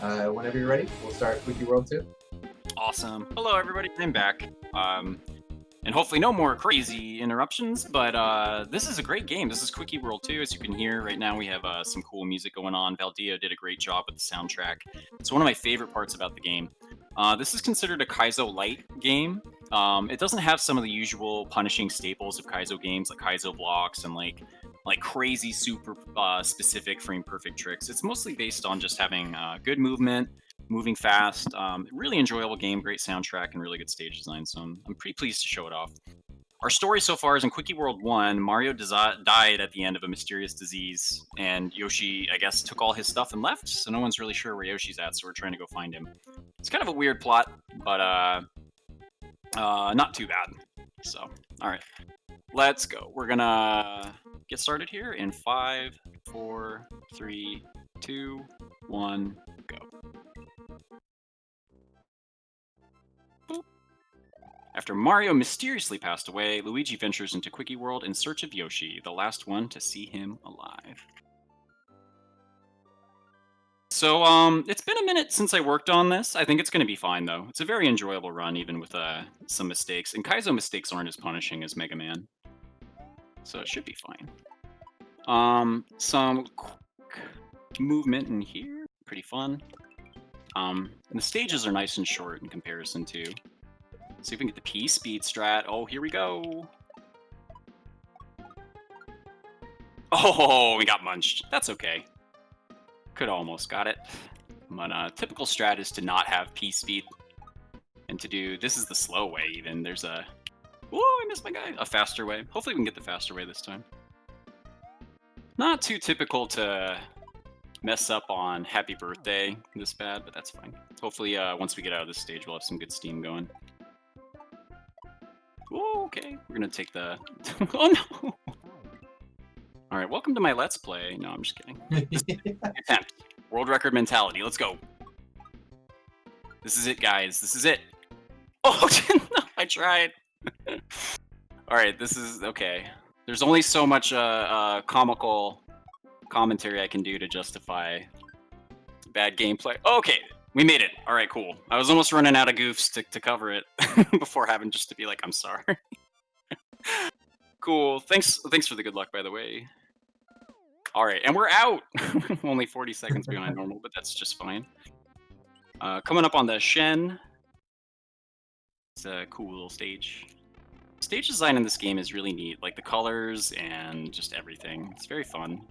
Whenever you're ready, we'll start Quickie World 2. Awesome. Hello, everybody. I'm back. And hopefully no more crazy interruptions, but this is a great game. This is Quickie World 2. As you can hear right now, we have some cool music going on. Valdia did a great job with the soundtrack. It's one of my favorite parts about the game. This is considered a Kaizo light game. It doesn't have some of the usual punishing staples of Kaizo games, like Kaizo blocks and like crazy super specific frame perfect tricks. It's mostly based on just having good movement, moving fast. Really enjoyable game, great soundtrack, and really good stage design. So I'm pretty pleased to show it off. Our story so far is in Quickie World 1. Mario died at the end of a mysterious disease, and Yoshi, I guess, took all his stuff and left, so no one's really sure where Yoshi's at, so we're trying to go find him. It's kind of a weird plot, but not too bad. So, alright. Let's go. We're gonna get started here in 5, 4, 3, 2, 1, go. Boop. After Mario mysteriously passed away, Luigi ventures into Quickie World in search of Yoshi, the last one to see him alive. So, it's been a minute since I worked on this. I think it's going to be fine, though. It's a very enjoyable run, even with some mistakes. And Kaizo mistakes aren't as punishing as Mega Man, so it should be fine. Some quick movement in here, pretty fun. And the stages are nice and short in comparison to. See if we can get the P speed strat. Oh, here we go. Oh, we got munched. That's okay. Could almost got it. But typical strat is to not have P speed. And to do, this is the slow way even. There's a, whoa, I missed my guy. A faster way. Hopefully we can get the faster way this time. Not too typical to mess up on Happy Birthday this bad, but that's fine. Hopefully once we get out of this stage, we'll have some good steam going. Whoa, okay. We're gonna take the, oh no! All right, welcome to my Let's Play. No, I'm just kidding. Attempt. World record mentality. Let's go. This is it, guys. This is it. Oh, no, I tried. All right, this is okay. There's only so much comical commentary I can do to justify bad gameplay. Okay, we made it. All right, cool. I was almost running out of goofs to cover it before having just to be like, I'm sorry. Cool. Thanks for the good luck, by the way. All right, and we're out. Only 40 seconds behind normal, but that's just fine. Coming up on the Shen. It's a cool little stage. Stage design in this game is really neat, like the colors and just everything. It's very fun.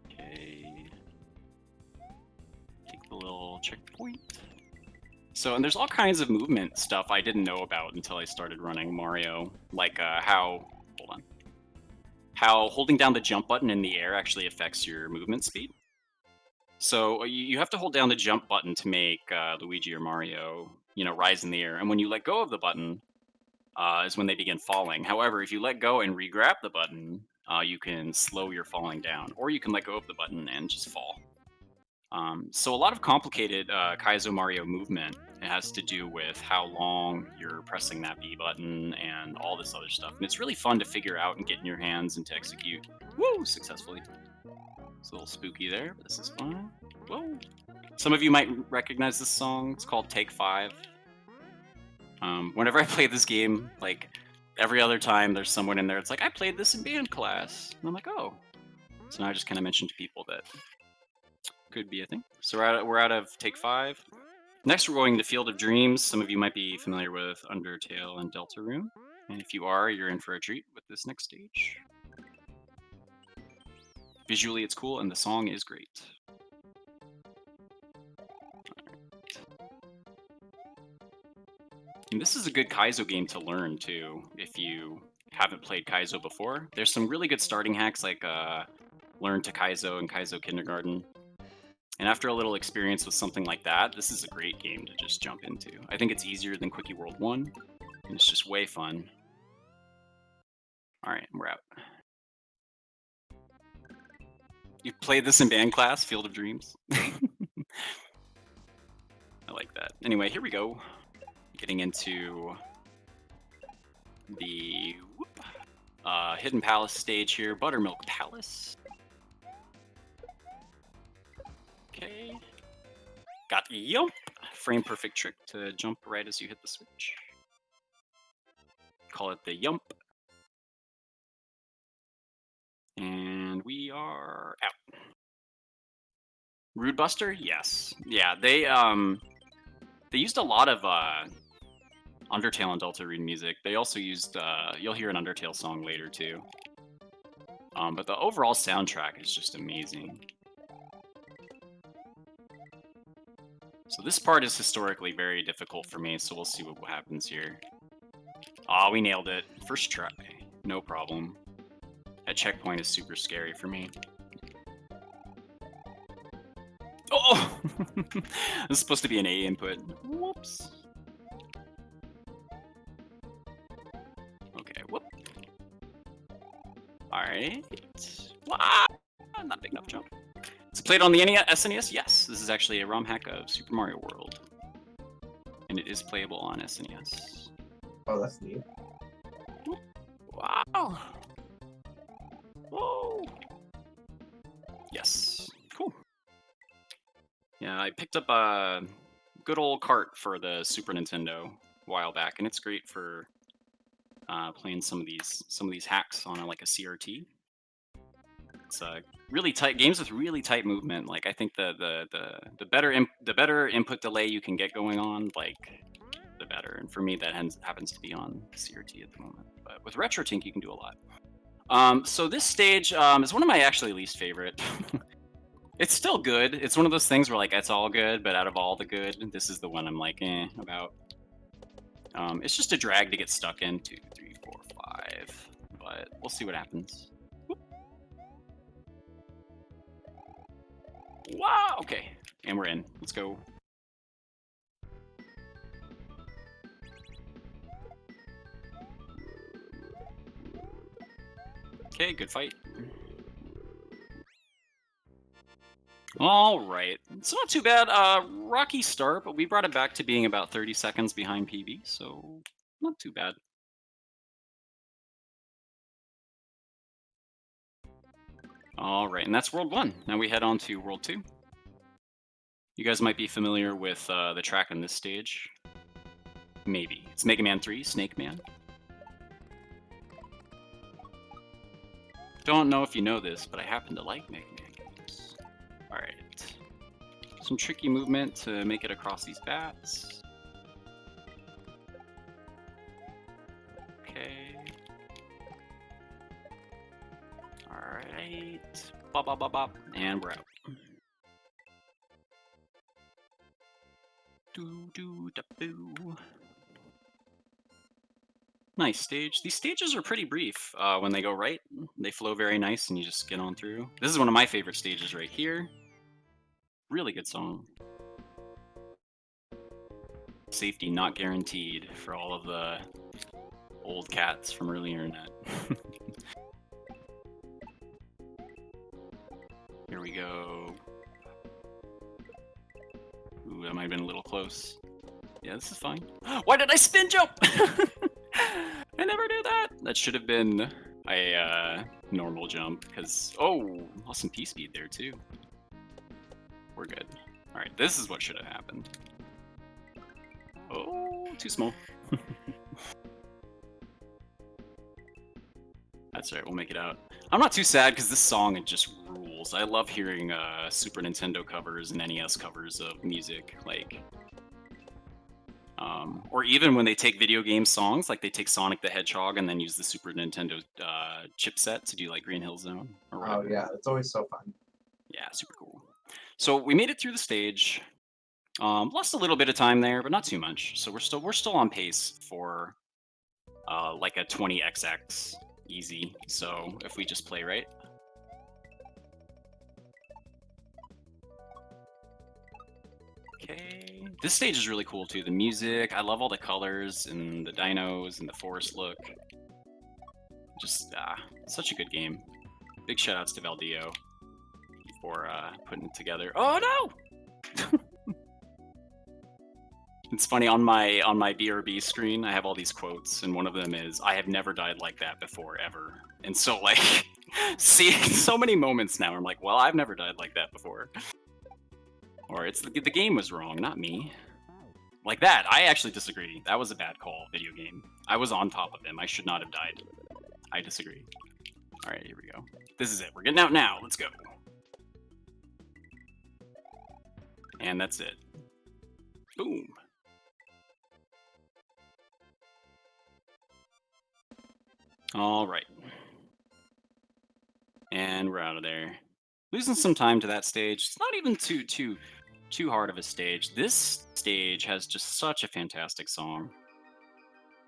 Okay. Take the little checkpoint. So, and there's all kinds of movement stuff I didn't know about until I started running Mario, like how holding down the jump button in the air actually affects your movement speed. So you have to hold down the jump button to make Luigi or Mario, rise in the air. And when you let go of the button, is when they begin falling. However, if you let go and re-grab the button, you can slow your falling down, or you can let go of the button and just fall. So a lot of complicated Kaizo Mario movement has to do with how long you're pressing that B button and all this other stuff. And it's really fun to figure out and get in your hands and to execute. Woo! Successfully. It's a little spooky there, but this is fun. Whoa! Some of you might recognize this song. It's called Take 5. Whenever I play this game, like every other time there's someone in there, it's like, I played this in band class. And I'm like, oh. So now I just kind of mention to people that could be a thing. So we're out of Take 5. Next, we're going to Field of Dreams. Some of you might be familiar with Undertale and Deltarune. And if you are, you're in for a treat with this next stage. Visually, it's cool, and the song is great. And this is a good Kaizo game to learn, too, if you haven't played Kaizo before. There's some really good starting hacks, like Learn to Kaizo and Kaizo Kindergarten. And after a little experience with something like that, this is a great game to just jump into. I think it's easier than Quickie World 1, and it's just way fun. All right, we're out. You played this in band class, Field of Dreams? I like that. Anyway, here we go. Getting into the Hidden Palace stage here, Buttermilk Palace. Got the yump. Frame perfect trick to jump right as you hit the switch. Call it the yump. And we are out. Rude Buster? Yes. Yeah, they used a lot of Undertale and Deltarune music. They also used you'll hear an Undertale song later too. But the overall soundtrack is just amazing. So this part is historically very difficult for me, so we'll see what happens here. Ah, we nailed it. First try. No problem. That checkpoint is super scary for me. Oh! This is supposed to be an A input. Whoops. Okay, whoop. Alright. Wow! Not a big enough jump. Is it played on the SNES? Yes. This is actually a ROM hack of Super Mario World. And it is playable on SNES. Oh, that's neat. Wow! Whoa! Yes. Cool. Yeah, I picked up a good old cart for the Super Nintendo a while back, and it's great for playing some of these hacks on like a CRT. It's really tight games with really tight movement. Like I think the better input delay you can get going on, like the better. And for me, that happens to be on CRT at the moment. But with RetroTink, you can do a lot. So this stage is one of my actually least favorite. It's still good. It's one of those things where like it's all good, but out of all the good, this is the one I'm like about. It's just a drag to get stuck in. 2, 3, 4, 5. But we'll see what happens. Whoop. Wow. Okay, and we're in. Let's go. Okay, good fight. All right, it's not too bad. Rocky start, but we brought it back to being about 30 seconds behind PB, so not too bad. All right, and that's World 1. Now we head on to World 2. You guys might be familiar with the track on this stage. Maybe. It's Mega Man 3, Snake Man. Don't know if you know this, but I happen to like Mega Man games. Alright. Some tricky movement to make it across these bats. Okay. Alright. Bop, bop, bop, bop. And we're out. Doo doo da boo. Nice stage. These stages are pretty brief when they go right. They flow very nice and you just get on through. This is one of my favorite stages right here. Really good song. Safety not guaranteed for all of the old cats from early internet. Here we go. Ooh, that might have been a little close. Yeah, this is fine. Why did I spin jump? I never do that. That should have been a normal jump because lost some P speed there too. We're good. All right, this is what should have happened. Oh, too small. That's all right. We'll make it out. I'm not too sad because this song it just rules. I love hearing Super Nintendo covers and NES covers of music, like. Or even when they take video game songs, like they take Sonic the Hedgehog and then use the Super Nintendo chipset to do like Green Hill Zone. Or whatever. Oh yeah, it's always so fun. Yeah, super cool. So we made it through the stage. Lost a little bit of time there, but not too much. So we're still on pace for like a 20xx easy. So if we just play right. Okay. This stage is really cool too. The music, I love all the colors and the dinos and the forest look. Just such a good game. Big shout outs to Valdeo for putting it together. Oh no! It's funny on my BRB screen, I have all these quotes, and one of them is, "I have never died like that before, ever." And so like, seeing so many moments now, I'm like, well, I've never died like that before. Or it's the game was wrong, not me. Like that, I actually disagree. That was a bad call, video game. I was on top of him. I should not have died. I disagree. All right, here we go. This is it. We're getting out now. Let's go. And that's it. Boom. All right. And we're out of there. Losing some time to that stage. It's not even too hard of a stage. This stage has just such a fantastic song.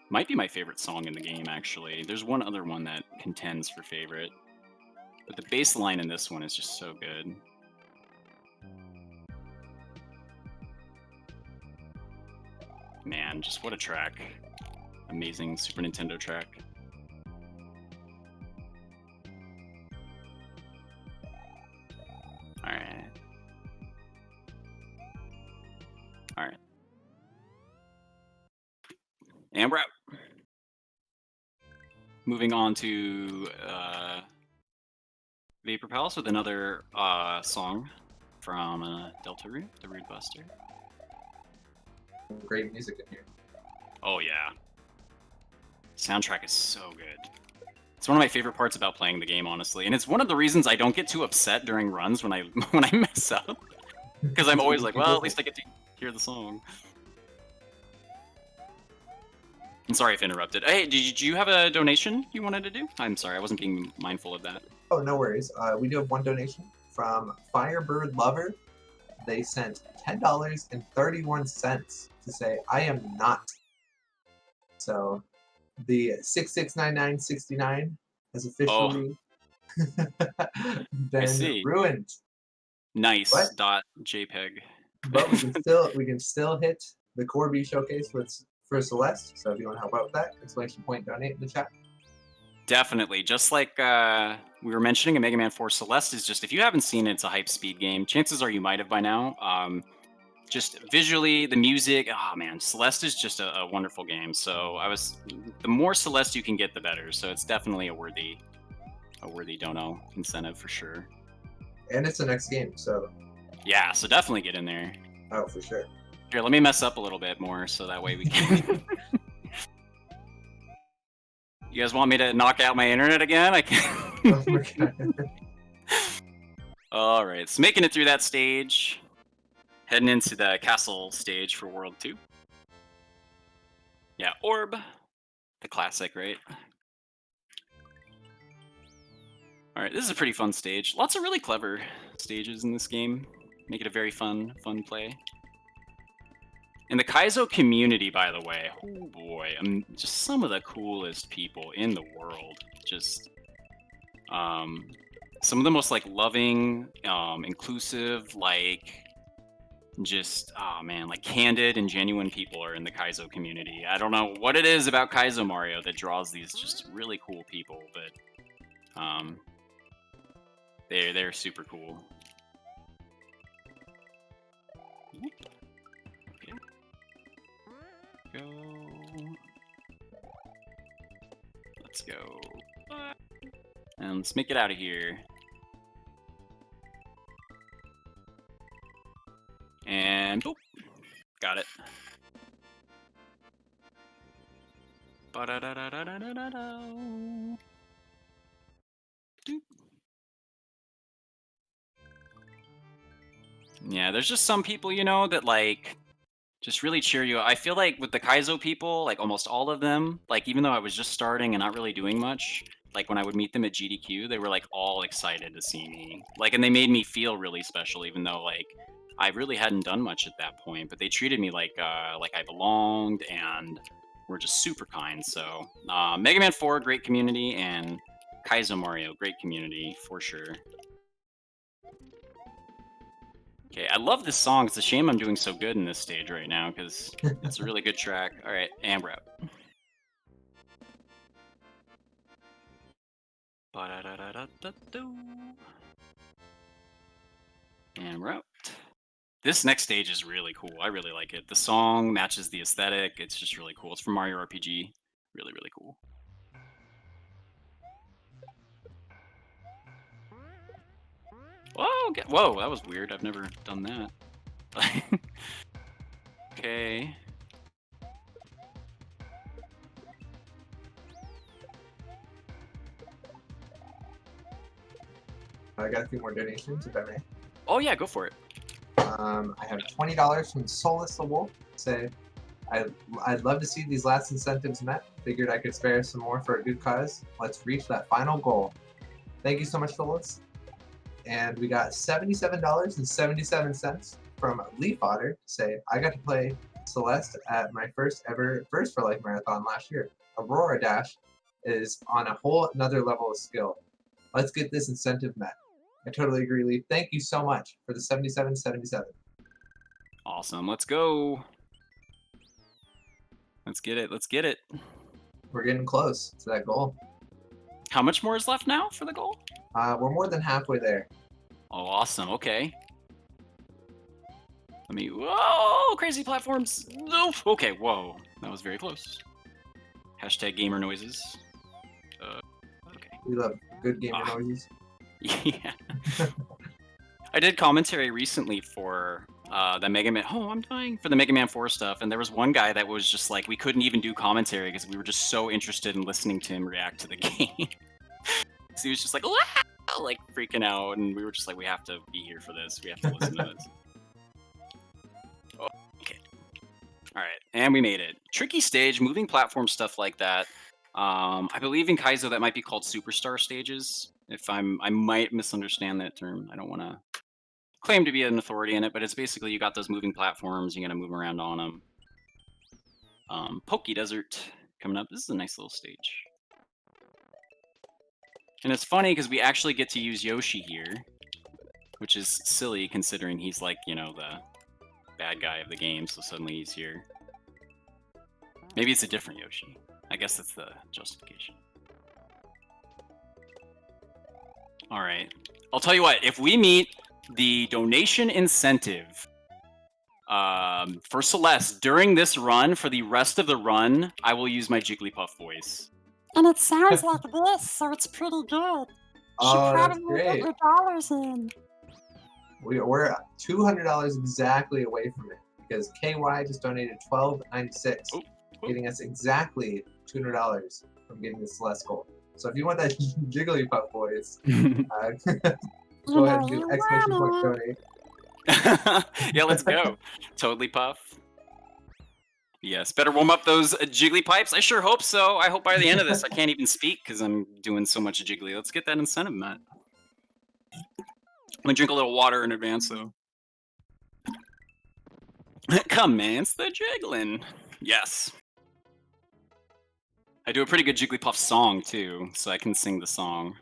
Might be my favorite song in the game, actually. There's one other one that contends for favorite. But the bass line in this one is just so good. Man, just what a track. Amazing Super Nintendo track. Alright. Alright. And we're out. Moving on to Vapor Palace with another song from Delta Root, the Rude Buster. Great music in here. Oh yeah. Soundtrack is so good. It's one of my favorite parts about playing the game, honestly, and it's one of the reasons I don't get too upset during runs when I mess up, because I'm always like, well, at least I get to hear the song. I'm sorry if I interrupted. Hey, did you have a donation you wanted to do? I'm sorry, I wasn't being mindful of that. Oh, no worries. We do have one donation from Firebird Lover. They sent $10.31 to say, I am not. So the 669969 has officially been ruined. Nice. What? .jpg. But we can still hit the Corby showcase for Celeste. So if you want to help out with that, exclamation point donate in the chat. Definitely. Just like we were mentioning in Mega Man 4, Celeste is just, if you haven't seen it, it's a hype speed game. Chances are you might have by now. Just visually, the music, oh man, Celeste is just a wonderful game. So the more Celeste you can get, the better. So it's definitely a worthy dono incentive for sure. And it's the next game, so. Yeah, so definitely get in there. Oh, for sure. Here, let me mess up a little bit more so that way we can. You guys want me to knock out my internet again? I can. Oh my God. All right, so making it through that stage, heading into the castle stage for World 2. Yeah, Orb, the classic, right? All right, this is a pretty fun stage. Lots of really clever stages in this game. Make it a very fun play. And the Kaizo community, by the way, oh boy, just some of the coolest people in the world. Just some of the most like loving, inclusive, like just like candid and genuine people are in the Kaizo community. I don't know what it is about Kaizo Mario that draws these just really cool people, but they're super cool. Okay. Go. Let's go. And let's make it out of here. And boop. Got it. Ba-da-da-da-da-da-da-da. Doop. Yeah, there's just some people, you know, that like just really cheer you up. I feel like with the Kaizo people, like almost all of them, like even though I was just starting and not really doing much, like when I would meet them at GDQ, they were like all excited to see me. Like, and they made me feel really special, even though like I really hadn't done much at that point. But they treated me like I belonged and were just super kind. So Mega Man 4, great community, and Kaizo Mario, great community for sure. Okay, I love this song. It's a shame I'm doing so good in this stage right now because it's a really good track. All right, and we're out. And we're out. This next stage is really cool. I really like it. The song matches the aesthetic. It's just really cool. It's from Mario RPG. Really, really cool. Whoa, whoa, that was weird. I've never done that. Okay. I got a few more donations, if I may. Oh yeah, go for it. I have $20 from Solus the Wolf. Say, I'd love to see these last incentives met. Figured I could spare some more for a good cause. Let's reach that final goal. Thank you so much, Solus. And we got $77.77 from Leaf Otter. Say, I got to play Celeste at my first for Life marathon last year. Aurora Dash is on a whole another level of skill. Let's get this incentive met. I totally agree, Leaf. Thank you so much for the 77.77. Awesome. Let's go. Let's get it. Let's get it. We're getting close to that goal. How much more is left now for the goal? We're more than halfway there. Oh, awesome. Okay. Let me. Whoa! Crazy platforms. Oof. Okay. Whoa. That was very close. Hashtag gamer noises. Okay. We love good gamer noises. Yeah. I did commentary recently for the Mega Man. Oh, I'm dying for the Mega Man 4 stuff, and there was one guy that was just like, we couldn't even do commentary because we were just so interested in listening to him react to the game. So he was just like, "Wow!" like freaking out, and we were just like, we have to be here for this. We have to listen to this. Oh, okay. All right, and we made it. Tricky stage, moving platform stuff like that. I believe in Kaizo that might be called superstar stages. I might misunderstand that term. I don't want to claim to be an authority in it, but it's basically you got those moving platforms. You got to move around on them. Pokey Desert coming up. This is a nice little stage. And it's funny because we actually get to use Yoshi here, which is silly considering he's like, you know, the bad guy of the game, so suddenly he's here. Maybe it's a different Yoshi. I guess that's the justification. Alright. I'll tell you what, if we meet the donation incentive for Celeste during this run, for the rest of the run, I will use my Jigglypuff voice. And it sounds like this, so it's pretty good. Oh, that's Get great. your dollars in. We're $200 exactly away from it because KY just donated $12.96, getting us exactly $200 from getting the Celeste goal. So if you want that Jigglypuff voice, go ahead and do exclamation point donate. Yeah, let's go. Totally Puff. Yes, better warm up those jiggly pipes. I sure hope so. I hope by the end of this I can't even speak because I'm doing so much jiggly. Let's get that incentive met. I'm gonna drink a little water in advance though. Commence the jiggling. Yes. I do a pretty good Jigglypuff song too, so I can sing the song.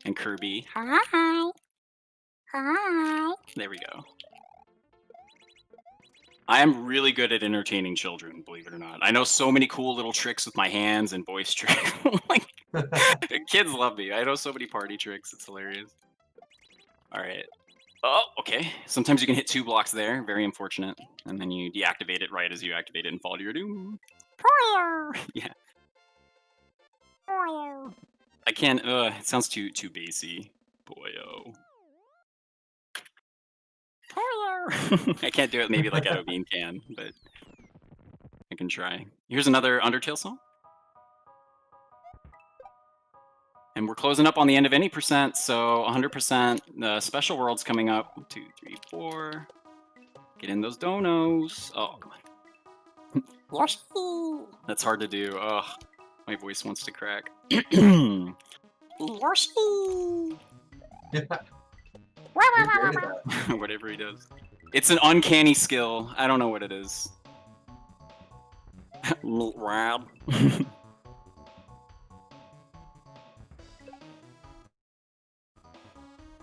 And Kirby. Hi. Hi. There we go. I am really good at entertaining children, believe it or not. I know so many cool little tricks with my hands and voice tricks. Like, kids love me. I know so many party tricks. It's hilarious. All right. Oh, okay. Sometimes you can hit 2 blocks there. Very unfortunate. And then you deactivate it right as you activate it and fall to your doom. Poyo. Yeah. Poyo. I can't. It sounds too bassy. Boyo. I can't do it maybe like Edo Bean can, but I can try. Here's another Undertale song. And we're closing up on the end of any percent, so 100%. The special world's coming up. 1, 2, 3, 4. Get in those donos. Oh, come on. Yoshi. That's hard to do. Ugh, my voice wants to crack. Yoshi. Whatever he does. It's an uncanny skill. I don't know what it is. Rad.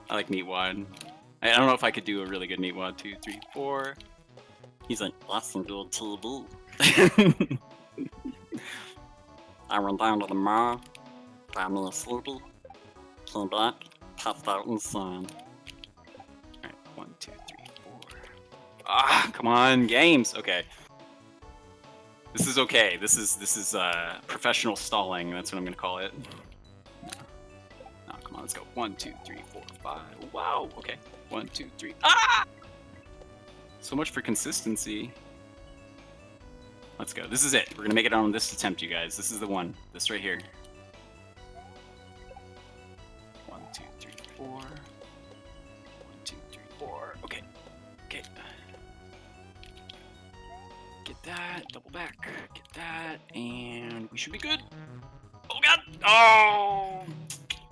I like Meatwad. I don't know if I could do a really good Meatwad. 2, 3, 4. He's like, that's some good TV. I went down to the mall, got me a Sleepy, came back, passed out in the sun. Alright, 1, 2, 3, 4. Ah, come on, games. Okay. This is okay. This is professional stalling. That's what I'm gonna call it. No, come on, let's go. 1, 2, 3, 4, 5. Wow. Okay. 1, 2, 3. Ah! So much for consistency. Let's go. This is it. We're gonna make it on this attempt, you guys. This is the one. This right here. 1, 2, 3, 4. 1, 2, 3, 4. Okay. Okay. Get that. Double back. Get that. And we should be good. Oh, God. Oh!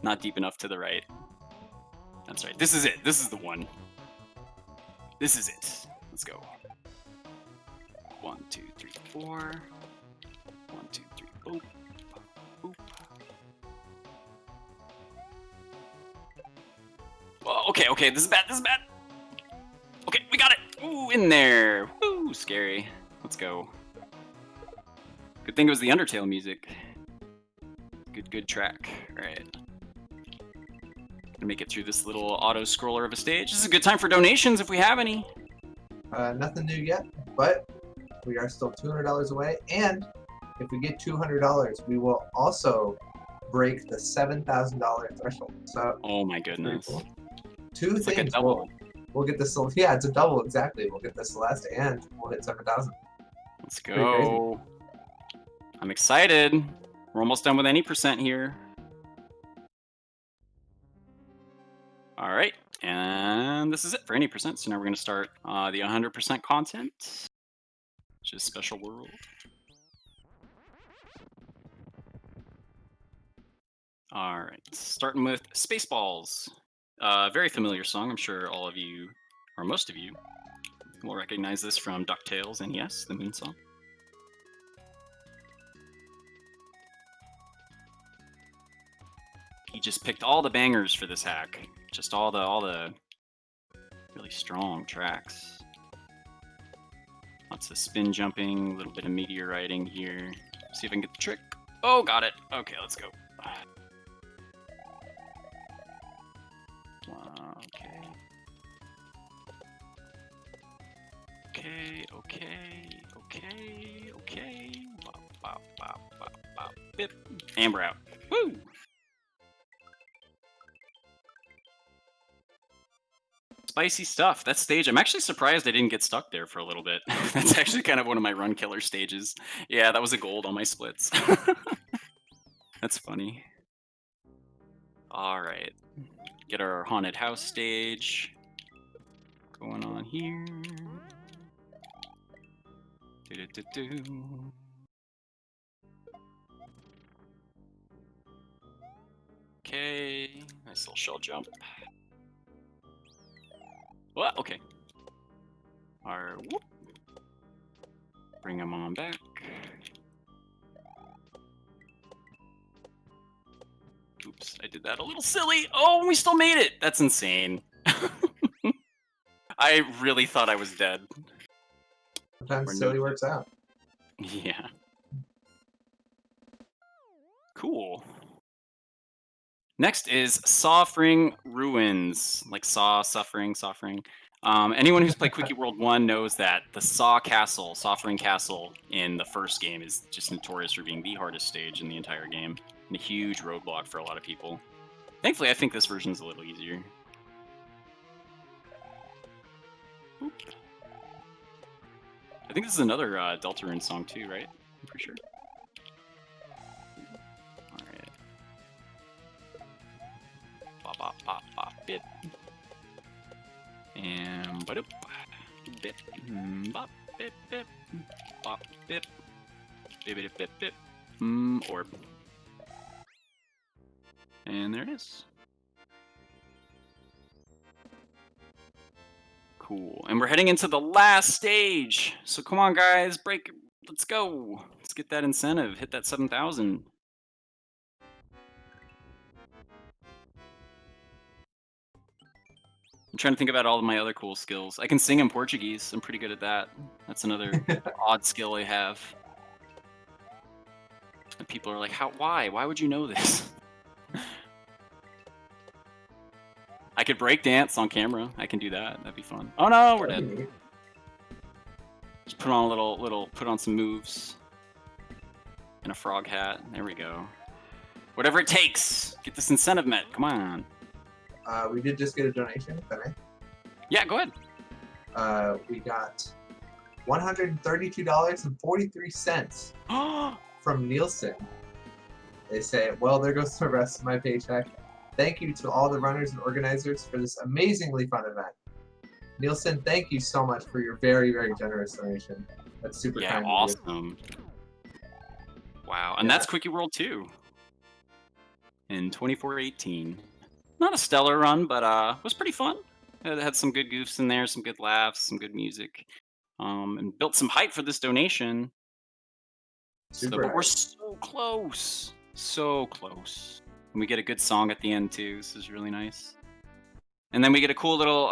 Not deep enough to the right. That's right. This is it. This is the one. This is it. Let's go. 1, 2, 3, 4. 1, 2, 3. Boop. Boop. Oh, okay, okay. This is bad. This is bad. Okay, we got it. Ooh, in there. Woo, scary. Let's go. Good thing it was the Undertale music. Good track. All right. Gonna make it through this little auto scroller of a stage. This is a good time for donations if we have any. Nothing new yet, but we are still $200 away. And if we get $200, we will also break the $7,000 threshold. So, oh my goodness. Cool. Two it's things. Like a double. We'll get the yeah, it's a double exactly. We'll get the Celeste and we'll hit 7,000. Let's go. I'm excited. We're almost done with any percent here. All right, and this is it for any percent. So now we're going to start the 100% content, which is Special World. All right, starting with Spaceballs. Very familiar song. I'm sure all of you, or most of you, will recognize this from DuckTales and yes, the Moon Song. He just picked all the bangers for this hack. Just all the really strong tracks. Lots of spin jumping, a little bit of meteoriting here. See if I can get the trick. Oh, got it. Okay, let's go. Okay. Okay. Bop, bop, bop, bop, bop, bip. And we're out. Woo! Spicy stuff. That stage, I'm actually surprised I didn't get stuck there for a little bit. That's actually kind of one of my run killer stages. Yeah, that was a gold on my splits. That's funny. All right. Get our haunted house stage going on here. Do-do-do-do. Okay, nice little shell jump. What? Okay. Our whoop. Bring him on back. Oops, I did that a little silly. Oh, we still made it. That's insane. I really thought I was dead. Sometimes silly works out. Yeah. Cool. Next is Suffering Ruins. Like Saw, Suffering. Anyone who's played Quickie World 1 knows that the Suffering Castle in the first game is just notorious for being the hardest stage in the entire game. And a huge roadblock for a lot of people. Thankfully, I think this version's a little easier. Oop. I think this is another Deltarune song too, right? I'm pretty sure. Alright. Bop, bop, bop, bop, bip. And ba-doop. Bip. Bop, bip, bip. Bop, bip. Bip, bip, bip. Orb. And there it is. Cool. And we're heading into the last stage. So come on, guys, break. Let's go. Let's get that incentive. Hit that 7,000. I'm trying to think about all of my other cool skills. I can sing in Portuguese. I'm pretty good at that. That's another odd skill I have. And people are like, why? Why would you know this? I could break dance on camera. I can do that. That'd be fun. Oh no, we're dead. Just put on put on some moves. And a frog hat. There we go. Whatever it takes. Get this incentive met. Come on. We did just get a donation, didn't I? Yeah, go ahead. we got $132.43 from Nielsen. They say, well, there goes the rest of my paycheck. Thank you to all the runners and organizers for this amazingly fun event. Nielsen, thank you so much for your very, very generous donation. That's super kind of you. Awesome. Wow, and that's Quickie World 2 in 24-18. Not a stellar run, but was pretty fun. It had some good goofs in there, some good laughs, some good music, and built some hype for this donation. But we're so close, so close. And we get a good song at the end too. This is really nice. And then we get a cool little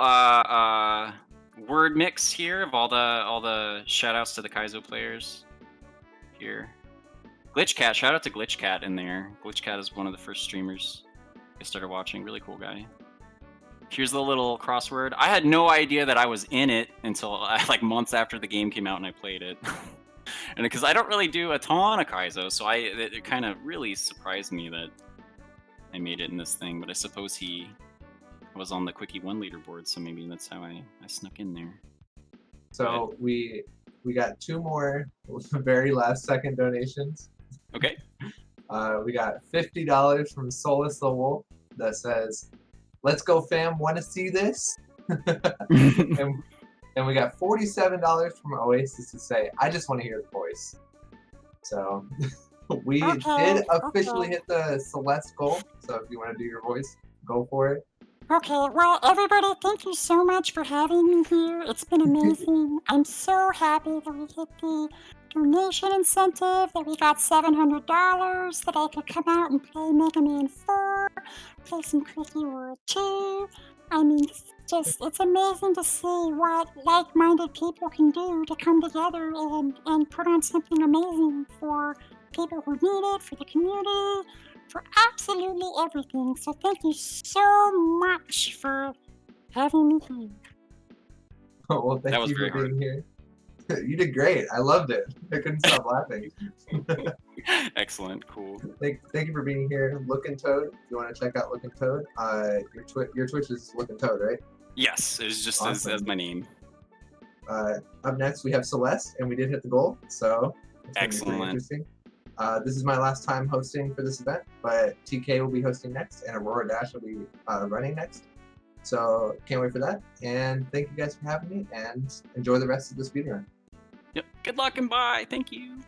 word mix here of all the shout outs to the Kaizo players here. Glitchcat, shout out to Glitchcat in there. Glitchcat is one of the first streamers I started watching. Really cool guy. Here's the little crossword. I had no idea that I was in it until like months after the game came out and I played it. And because I don't really do a ton of Kaizo, so it kind of really surprised me that I made it in this thing. But I suppose he was on the Quickie 1 leaderboard, so maybe that's how I snuck in there. So we got 2 more very last second donations. Okay. We got $50 from Solus the Wolf that says, "Let's go, fam. Want to see this?" and we got $47 from Oasis to say, "I just want to hear the voice." So we did officially hit the Celeste goal. So if you want to do your voice, go for it. Okay, well, everybody, thank you so much for having me here. It's been amazing. I'm so happy that we hit the donation incentive, that we got $700, that I could come out and play Mega Man 4, play some Quickie World 2. I mean, it's amazing to see what like-minded people can do to come together and put on something amazing for people who need it, for the community, for absolutely everything. So thank you so much for having me here. Well, thank you for being here. You did great. I loved it. I couldn't stop laughing. Excellent. Cool. Thank you for being here, lookintoad. If you want to check out lookintoad, your Twitch is lookintoad, right? Yes, it's just awesome. as my name. Up next, we have Celeste, and we did hit the goal, so it's excellent. Interesting. This is my last time hosting for this event, but TK will be hosting next, and Aurora Dash will be running next. So can't wait for that. And thank you guys for having me, and enjoy the rest of the speedrun. Yep. Good luck and bye. Thank you.